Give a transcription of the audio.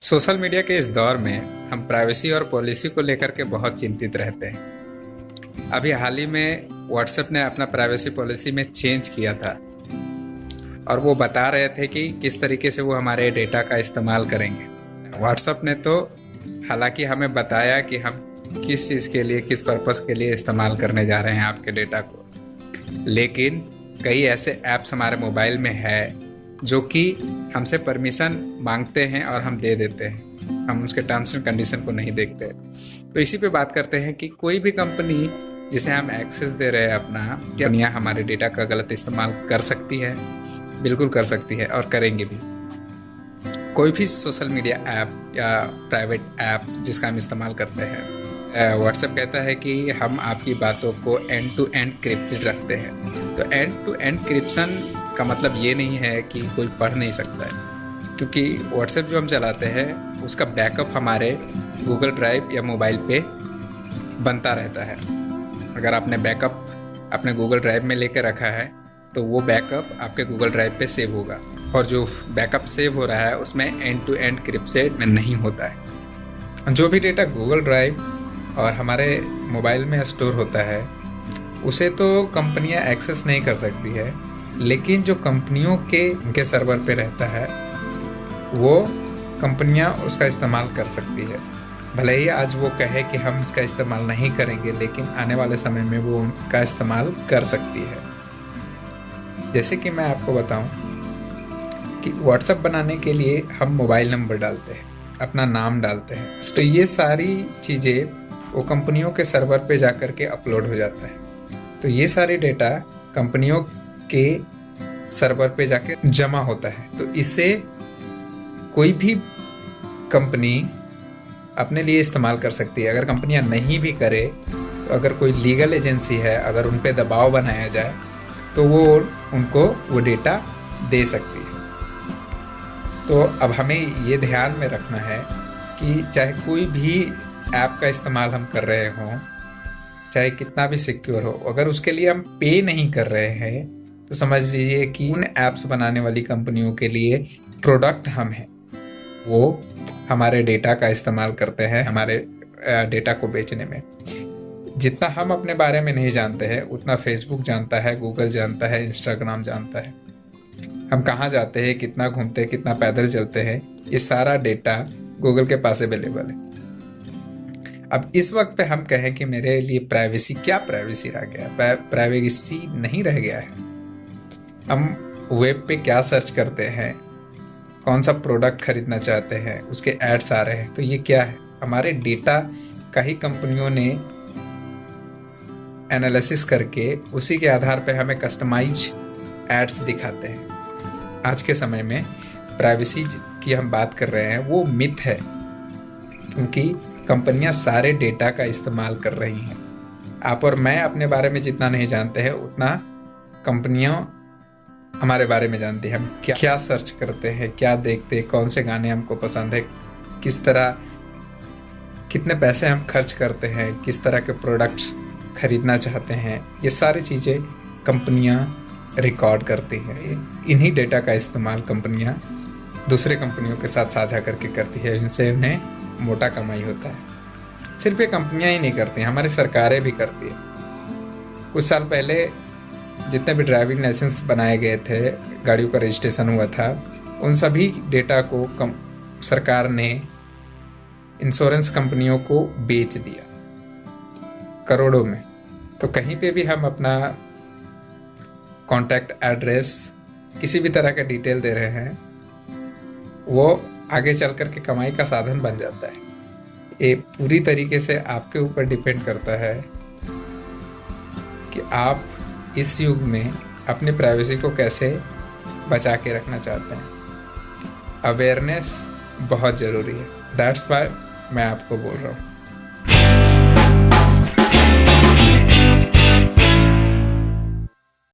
Social media के इस दौर में हम प्राइवेसी और पॉलिसी को लेकर के बहुत चिंतित रहते हैं। अभी हाल ही में व्हाट्सएप ने अपना प्राइवेसी पॉलिसी में चेंज किया था और वो बता रहे थे कि किस तरीके से वो हमारे डेटा का इस्तेमाल करेंगे। व्हाट्सएप ने तो हालांकि हमें बताया कि हम किस चीज़ के लिए, किस पर्पस के लिए इस्तेमाल करने जा रहे हैं आपके डेटा को, लेकिन कई ऐसे ऐप्स हमारे मोबाइल में है जो कि हमसे परमिशन मांगते हैं और हम दे देते हैं। हम उसके टर्म्स एंड कंडीशन को नहीं देखते। तो इसी पे बात करते हैं कि कोई भी कंपनी जिसे हम एक्सेस दे रहे हैं अपना, कंपनियाँ हमारे डेटा का गलत इस्तेमाल कर सकती है, बिल्कुल कर सकती है और करेंगे भी। कोई भी सोशल मीडिया ऐप या प्राइवेट ऐप जिसका हम इस्तेमाल करते हैं, व्हाट्सएप कहता है कि हम आपकी बातों को एंड टू एंड क्रिप्टेड रखते हैं। तो एंड टू एंड क्रिप्शन का मतलब ये नहीं है कि कोई पढ़ नहीं सकता है, क्योंकि व्हाट्सएप जो हम चलाते हैं उसका बैकअप हमारे गूगल ड्राइव या मोबाइल पे बनता रहता है। अगर आपने बैकअप अपने गूगल ड्राइव में लेकर रखा है तो वो बैकअप आपके गूगल ड्राइव पे सेव होगा, और जो बैकअप सेव हो रहा है उसमें एंड टू एंड क्रिप्टेड नहीं होता है। जो भी डेटा गूगल ड्राइव और हमारे मोबाइल में स्टोर होता है उसे तो कंपनियां एक्सेस नहीं कर सकती है, लेकिन जो कंपनियों के उनके सर्वर पे रहता है वो कंपनियां उसका इस्तेमाल कर सकती है। भले ही आज वो कहे कि हम इसका इस्तेमाल नहीं करेंगे, लेकिन आने वाले समय में वो उनका इस्तेमाल कर सकती है। जैसे कि मैं आपको बताऊं कि व्हाट्सएप बनाने के लिए हम मोबाइल नंबर डालते हैं, अपना नाम डालते हैं, तो ये सारी चीज़ें वो कंपनियों के सर्वर पे जाकर के अपलोड हो जाता है। तो ये सारी डेटा कंपनियों के सर्वर पे जाके जमा होता है। तो इससे कोई भी कंपनी अपने लिए इस्तेमाल कर सकती है। अगर कंपनियां नहीं भी करे तो अगर कोई लीगल एजेंसी है, अगर उन पे दबाव बनाया जाए तो वो उनको वो डेटा दे सकती है। तो अब हमें ये ध्यान में रखना है कि चाहे कोई भी ऐप का इस्तेमाल हम कर रहे हों, चाहे कितना भी सिक्योर हो, अगर उसके लिए हम पे नहीं कर रहे हैं तो समझ लीजिए कि उन ऐप्स बनाने वाली कंपनियों के लिए प्रोडक्ट हम हैं। वो हमारे डेटा का इस्तेमाल करते हैं हमारे डेटा को बेचने में। जितना हम अपने बारे में नहीं जानते हैं उतना फेसबुक जानता है, गूगल जानता है, इंस्टाग्राम जानता है। हम कहाँ जाते हैं, कितना घूमते हैं, कितना पैदल चलते हैं, ये सारा डेटा गूगल के पास अवेलेबल है। अब इस वक्त पे हम कहें कि मेरे लिए प्राइवेसी, क्या प्राइवेसी रह गया? प्राइवेसी नहीं रह गया है। हम वेब पे क्या सर्च करते हैं, कौन सा प्रोडक्ट खरीदना चाहते हैं, उसके एड्स आ रहे हैं, तो ये क्या है? हमारे डेटा का ही कंपनियों ने एनालिसिस करके उसी के आधार पे हमें कस्टमाइज एड्स दिखाते हैं। आज के समय में प्राइवेसी की हम बात कर रहे हैं वो मिथ है, क्योंकि कंपनियां सारे डेटा का इस्तेमाल कर रही हैं। आप और मैं अपने बारे में जितना नहीं जानते हैं उतना कंपनियां हमारे बारे में जानती हैं। हम क्या सर्च करते हैं, क्या देखते हैं, कौन से गाने हमको पसंद है, किस तरह, कितने पैसे हम खर्च करते हैं, किस तरह के प्रोडक्ट्स खरीदना चाहते हैं, ये सारी चीज़ें कंपनियां रिकॉर्ड करती हैं। इन्हीं डेटा का इस्तेमाल कंपनियां दूसरे कंपनियों के साथ साझा करके करती है, जिनसे उन्हें मोटा कमाई होता है। सिर्फ ये कंपनियां ही नहीं करती, हमारी सरकारें भी करती है। कुछ साल पहले जितने भी ड्राइविंग लाइसेंस बनाए गए थे, गाड़ियों का रजिस्ट्रेशन हुआ था, उन सभी डेटा को सरकार ने इंश्योरेंस कंपनियों को बेच दिया करोड़ों में। तो कहीं पे भी हम अपना कॉन्टैक्ट एड्रेस, किसी भी तरह का डिटेल दे रहे हैं, वो आगे चल कर के कमाई का साधन बन जाता है। ये पूरी तरीके से आपके ऊपर डिपेंड करता है कि आप इस युग में अपनी प्राइवेसी को कैसे बचा के रखना चाहते हैं। अवेयरनेस बहुत ज़रूरी है। दैट्स वाई मैं आपको बोल रहा हूँ।